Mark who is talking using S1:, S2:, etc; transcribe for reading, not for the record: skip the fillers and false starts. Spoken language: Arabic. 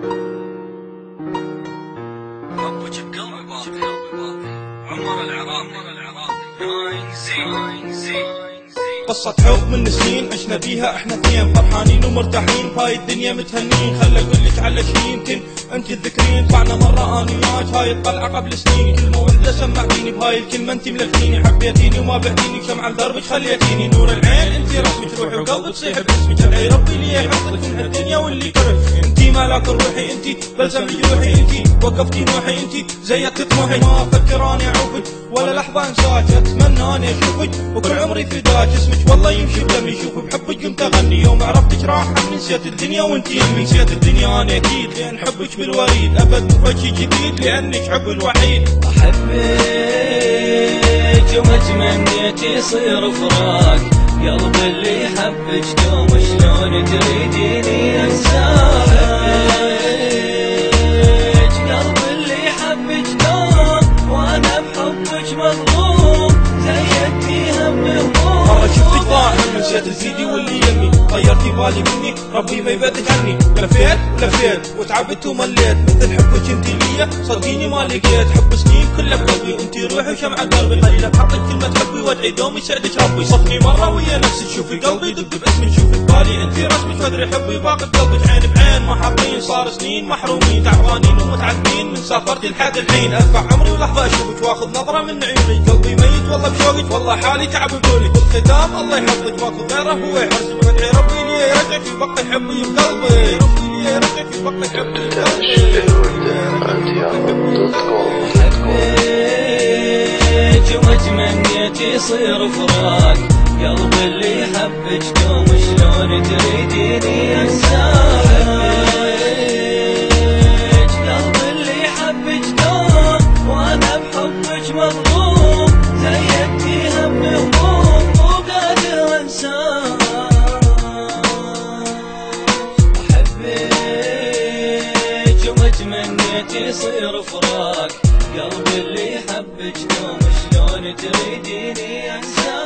S1: حبك بقلبي باقي عمر العراقي
S2: قصة حب من سنين عشنا بيها احنا اثنين، فرحانين ومرتاحين بهاي الدنيا متهنين. خل اقولك على شي يمكن انت تذكرين، طلعنا مرة انا وياك هاي الطلعة قبل سنين. كلمة وحدة سمعتيني بهاي الكلمة انت ملكتيني، حبيتيني وما بعتيني شمعة لدربك خليتيني. نور العين انت رسمك، روحي وقلبي تصيح باسمك. ادعي ربي لي يحفظك من هالدنيا واللي كره. انت ملاك روحي انت، بلسم جروحي انت، وقفتي نوحي انت، زيدت طموحي. ما افكر اني اعوفك ولا لحظة انساك، اتمنى اني اشوفك وكل عمري فداك. اسمك والله يمشي بدمي، شوف بحبك قمت اغني. يوم عرفتك راح نسيت الدنيا وانت يمي. نسيت الدنيا انا اكيد لان حبك بالوريد، ابد وجهي جديد لانك حب الوحيد.
S1: احبك وما تمنيت يصير فراق، قلبي اللي حبك دوم شلون تريديني انساك. قلبي اللي حبك دوم وانا بحبك مظلوم، زيدتي هم هموم.
S2: مرة شفتك ضاحك نسيت الفيديو واللي يمي، غيرتي بالي مني ربي ما يبعدك عني. لفيت ولفيت وتعبت ومليت، مثل حبك انت ليا صدقيني ما لقيت. حب سنين كله بقلبي انت روحي وشمعة قلبي، خلينا بحطك كلمة حبي وادعي دوم يسعدك ربي. صفني مرة ويا نفسك شوفي قلبي يدق باسمك، شوفي بالي انت رسمك وادري حبي باقي بقلبك. عين بعين ما حاطين، صار سنين محرومين، تعبانين ومتعذبين من سافرتي لحد الحين. ادفع عمري ولحظة اشوفك واخذ نظرة من عيونك، قلبي ميت والله بشوقك، والله حالي تعب بقولك. بالختام الله يحفظك ماكو غيره هو يحرسك، وادعي ربي لي يرجعك يبقي حبي بقلبي. ربي لي يرجعك يبقي حبي بقلبي.
S1: حبك وما تمنيت يصير فراق، قلبي اللي حبك دوم شلون تريديني انساك. قلبي اللي حبك دوم وانا بحبك مظلوم، زيدتي هم هموم مو قادر انساك. احبك وما تمنيت يصير فراق، قلبي اللي حبك دوم شلون تريديني انساك.